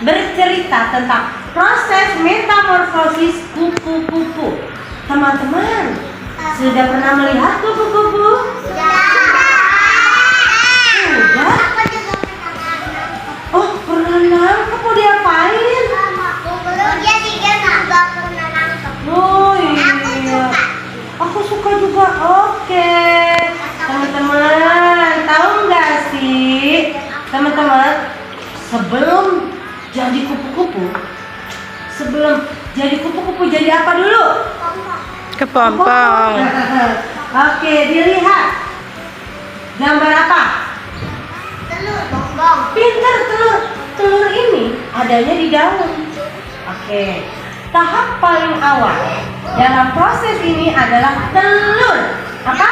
bercerita tentang proses metamorfosis kupu-kupu. Teman-teman, sudah pernah melihat kupu-kupu? Sudah? Oh, pernah nangkep. Mau diapain? Oh iya, aku suka juga. Oke, teman-teman, tahu nggak sih, teman-teman, sebelum jadi kupu-kupu jadi apa dulu? Kepompong. Oke, dilihat gambar apa? Telur bongbong. Pintar, telur ini adanya di daun. Oke, tahap paling awal dalam proses ini adalah telur. Apa?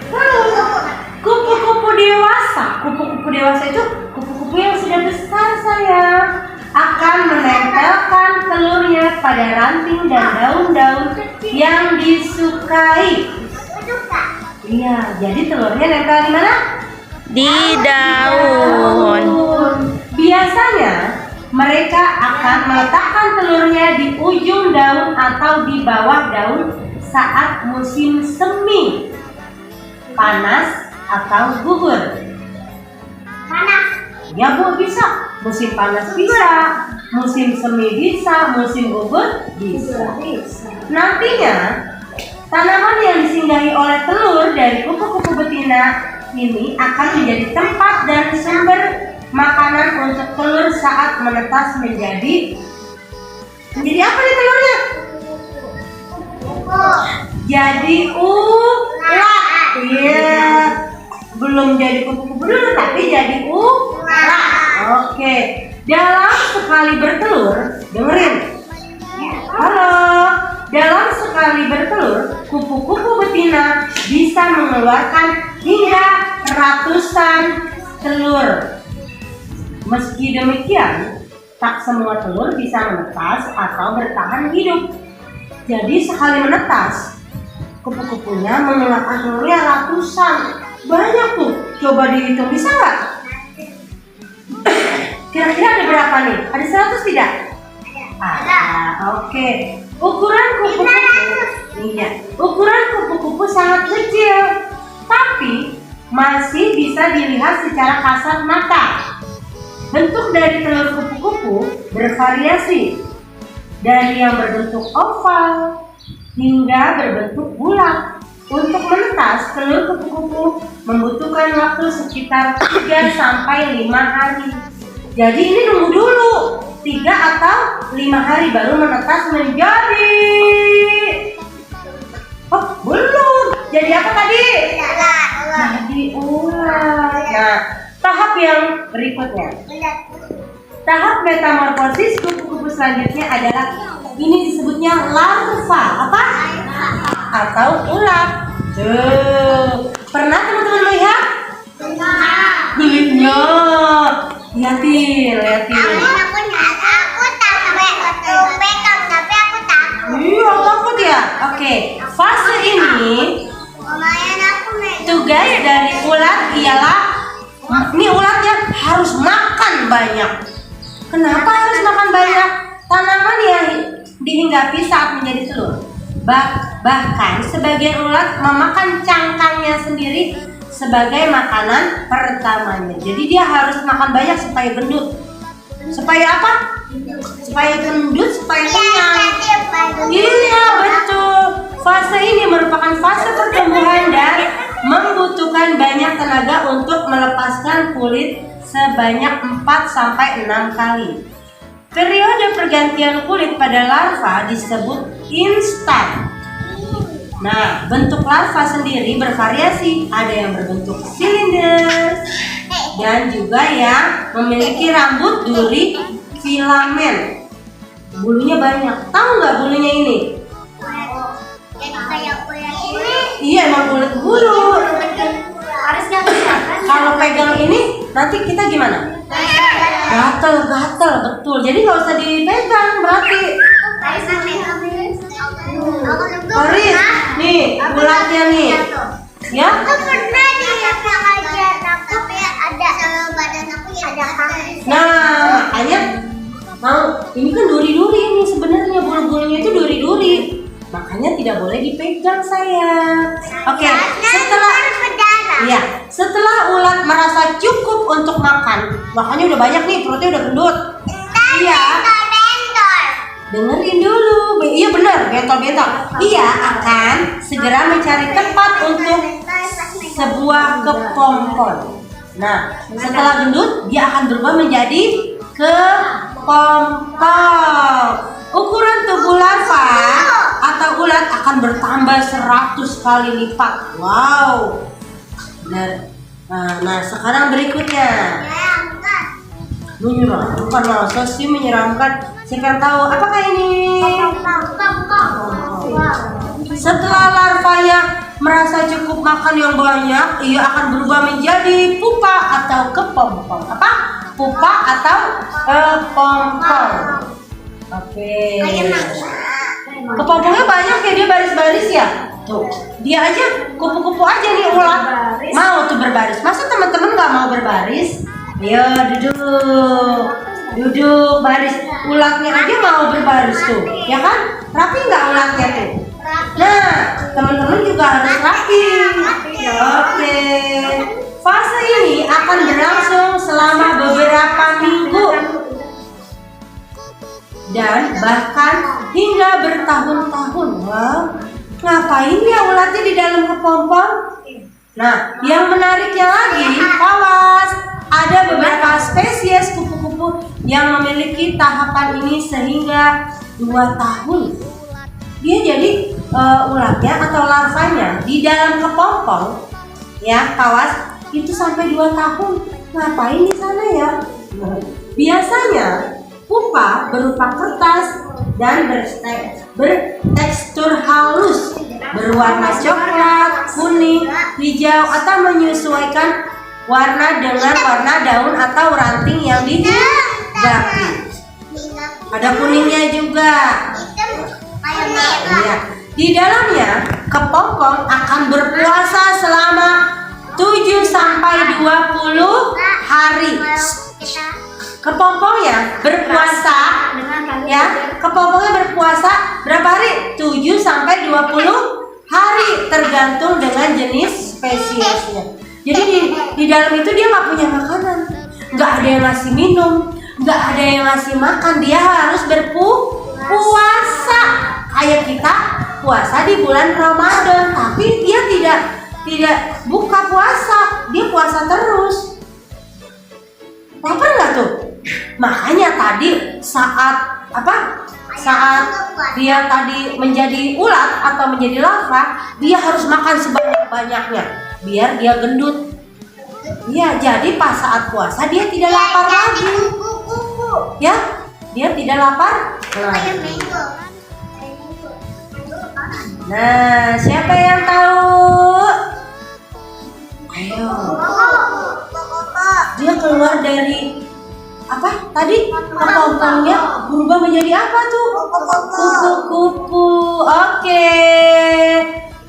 Telur. Kupu-kupu dewasa. Kupu-kupu dewasa itu kupu-kupu yang sudah besar, sayang, akan menempelkan telurnya pada ranting dan daun-daun yang disukai. Iya, jadi telurnya nempel di mana? Di daun. Biasanya mereka akan meletakkan telurnya di ujung daun atau di bawah daun saat musim semi, panas atau gugur. Panas. Ya Bu, bisa. Musim panas bisa, musim semi bisa, musim gugur bisa. Nantinya tanaman yang disinggahi oleh telur dari kupu-kupu betina ini akan menjadi tempat dan sumber makanan untuk telur saat menetas menjadi apa nih telurnya? Jadi ulat. Iya, belum jadi kupu-kupu dulu tapi jadi ulat. Oke, dalam sekali bertelur, dengerin. Halo, dalam sekali bertelur, kupu-kupu betina bisa mengeluarkan hingga ratusan telur. Meski demikian, tak semua telur bisa menetas atau bertahan hidup. Jadi sekali menetas, kupu-kupunya mengeluarkan telurnya ratusan. Banyak tuh, coba dihitung, bisa nggak? Kira-kira ada berapa nih? Ada 100 tidak? Ada. Oke. Ukuran kupu-kupu sangat kecil, tapi masih bisa dilihat secara kasat mata. Bentuk dari telur kupu-kupu bervariasi, dari yang berbentuk oval hingga berbentuk bulat. Untuk menetas, telur kupu-kupu membutuhkan waktu sekitar 3 sampai 5 hari. Jadi ini nunggu dulu 3 atau 5 hari baru menetas menjadi. Oh, belum. Jadi apa tadi? Jadi ulat. Nah, tahap yang berikutnya. Tahap metamorfosis kupu-kupu selanjutnya adalah ini disebutnya larva. Apa? Atau ulat. Pernah teman-teman melihat? Kulitnya. Lihatin. Iya, takut ya? Oke, fase ini tugas dari ulat ialah ini ulatnya harus makan banyak. Kenapa harus makan banyak? Tanaman yang dihinggapi saat menjadi telur. Bahkan sebagian ulat memakan cangkangnya sendiri sebagai makanan pertamanya. Jadi dia harus makan banyak supaya gendut. Supaya apa? Supaya gendut, supaya kenyang. Iya, betul. Fase ini merupakan fase pertumbuhan dan membutuhkan banyak tenaga untuk melepaskan kulit sebanyak 4 sampai 6 kali. Periode pergantian kulit pada larva disebut instan. Nah, bentuk larva sendiri bervariasi. Ada yang berbentuk silinder dan juga yang memiliki rambut duri filamen. Bulunya banyak. Tahu nggak bulunya ini? Iya, emang bulat bulu. Kalau pegang ini nanti kita gimana? Gatel, betul. Jadi nggak usah dipegang berarti. Paris, nih bulatnya nih. Ya? Aku pernah dilihat aja, tapi ada badan aku ya ada kaki. Nah, makanya Mau, ini kan duri-duri ini sebenarnya, bulu-bulunya itu duri-duri. Makanya tidak boleh dipegang sayang. Oke, setelah ulat merasa cukup untuk makan, makanya udah banyak nih, perutnya udah gendut. Iya. Dengerin dulu. Iya benar, bentol-bentol. Ia akan segera mencari tempat untuk sebuah kepompong. Nah, setelah gendut, dia akan berubah menjadi kepompong. Ukuran tubuh larva atau ulat akan bertambah 100 kali lipat. Wow. Nah, sekarang berikutnya. Menyeramkan loh, sosio menyeramkan. Siapa yang tahu apakah ini? Setelah larvanya merasa cukup makan yang banyak, ia akan berubah menjadi pupa atau kepompong. Apa? Pupa atau kepompong. Oke. Kepompongnya banyak ya, dia baris-baris ya. Tuh, dia aja kupu-kupu aja nih ulat. Mau tuh berbaris. Masa teman-teman nggak mau berbaris? Ayo duduk baris. Ulatnya aja mau berbaris tuh, ya kan? Rapi nggak ulatnya tuh? Nah, teman-teman juga harus rapi. Oke. Fase ini akan berlangsung selama beberapa minggu dan bahkan hingga bertahun-tahun. Wow, ngapain ya ulatnya di dalam kepompong? Nah, yang menariknya lagi, awas, ada beberapa spesies kupu-kupu yang memiliki tahapan ini sehingga 2 tahun. Dia jadi ulatnya atau larvanya di dalam kepompong, ya, kawas, itu sampai 2 tahun. Ngapain di sana ya? Biasanya pupa berupa kertas dan bertekstur halus, berwarna coklat, kuning, hijau, atau menyesuaikan warna dengan warna daun atau ranting yang dihinggapi. Ada kuningnya juga. Ya. Di dalamnya, kepompong akan berpuasa selama 7 sampai 20 hari. Kepompongnya berpuasa, ya. Kepompongnya berpuasa berapa hari? 7 sampai 20 hari, tergantung dengan jenis spesiesnya. Jadi di dalam itu dia nggak punya makanan, nggak ada yang ngasih minum, nggak ada yang ngasih makan. Dia harus berpuasa kayak kita puasa di bulan Ramadan, tapi dia tidak buka puasa, dia puasa terus. Lapar nggak tuh? Makanya tadi saat dia tadi menjadi ulat atau menjadi larva, dia harus makan sebanyak-banyaknya biar dia gendut. Ya, jadi pas saat puasa dia tidak lapar lagi. Ya, dia tidak lapar. Nah, siapa yang tahu? Ayo. Dia keluar dari apa tadi? Kepompongnya berubah menjadi apa tuh? Kupu-kupu. Oke.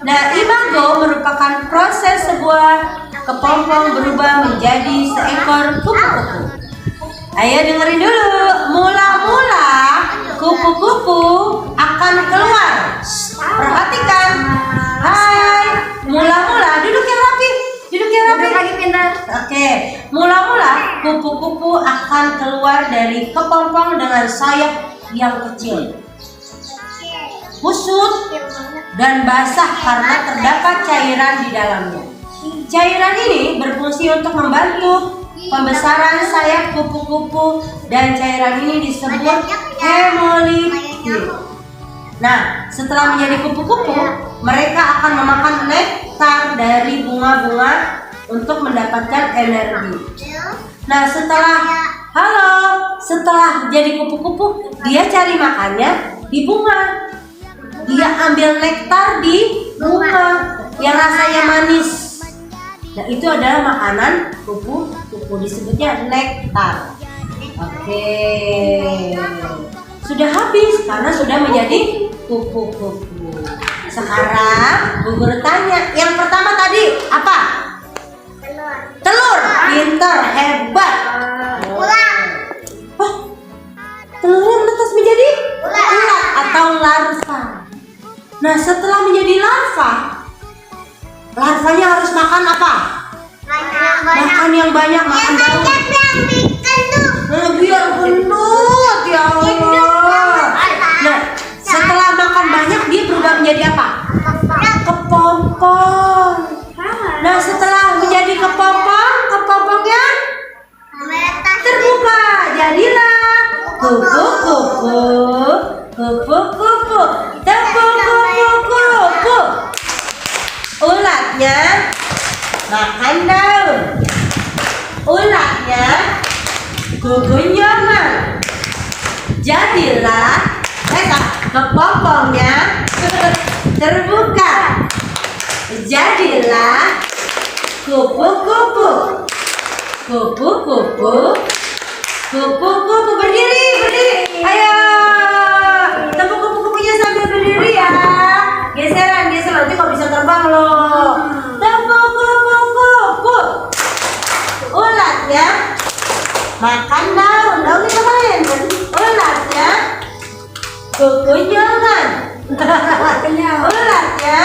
Nah, imago merupakan proses sebuah kepompong berubah menjadi seekor kupu-kupu. Ayo dengerin dulu. Mula-mula kupu-kupu akan keluar. Perhatikan. Hai. Mula-mula duduk yang rapi. Lagi pintar. Oke. Mula-mula kupu-kupu akan keluar dari kepompong dengan sayap yang kecil, kusut dan basah karena terdapat cairan di dalamnya. Cairan ini berfungsi untuk membantu pembesaran sayap kupu-kupu dan cairan ini disebut hemolipid. Nah, setelah menjadi kupu-kupu, mereka akan memakan nektar dari bunga-bunga untuk mendapatkan energi. Nah, setelah jadi kupu-kupu, dia cari makannya di bunga. Dia ambil nektar di bunga yang rasanya manis. Nah, itu adalah makanan kupu-kupu, disebutnya nektar. Oke. Sudah habis karena sudah menjadi kupu-kupu. Sekarang Bu Guru tanya, yang pertama tadi apa? Telur. Pintar, hebat. telurnya menetas menjadi ulat atau larva. Nah, setelah menjadi larva, larvanya harus makan apa? Makan yang banyak, makan daun. Nah, biar gendut ya Allah. Nah, setelah makan banyak dia berubah menjadi apa? Kepompong. Nah, setelah menjadi kepompong, kepompongnya terbuka, jadilah kupu-kupu, kupu-kupu, kupu-kupu. Ulatnya makan daun. Ulatnya kekunjungan. Jadilah kepompongnya terbuka. Jadilah kupu-kupu. Kupu-kupu. Kupu-kupu berdiri, berdiri. Ayo. Tepuk kupu-kupunya sambil berdiri ya. Geseran, geser nanti kok bisa terbang loh. Tepuk kupu-kupu. Ulatnya makan daun. Daunnya kemarin. Ulatnya kekunjungan. Ulatnya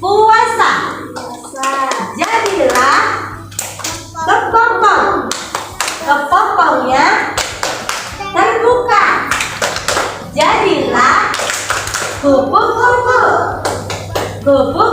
puasa. Jadilah kepompong. Kepompongnya terbuka. Jadilah kupu-kupu. Kupu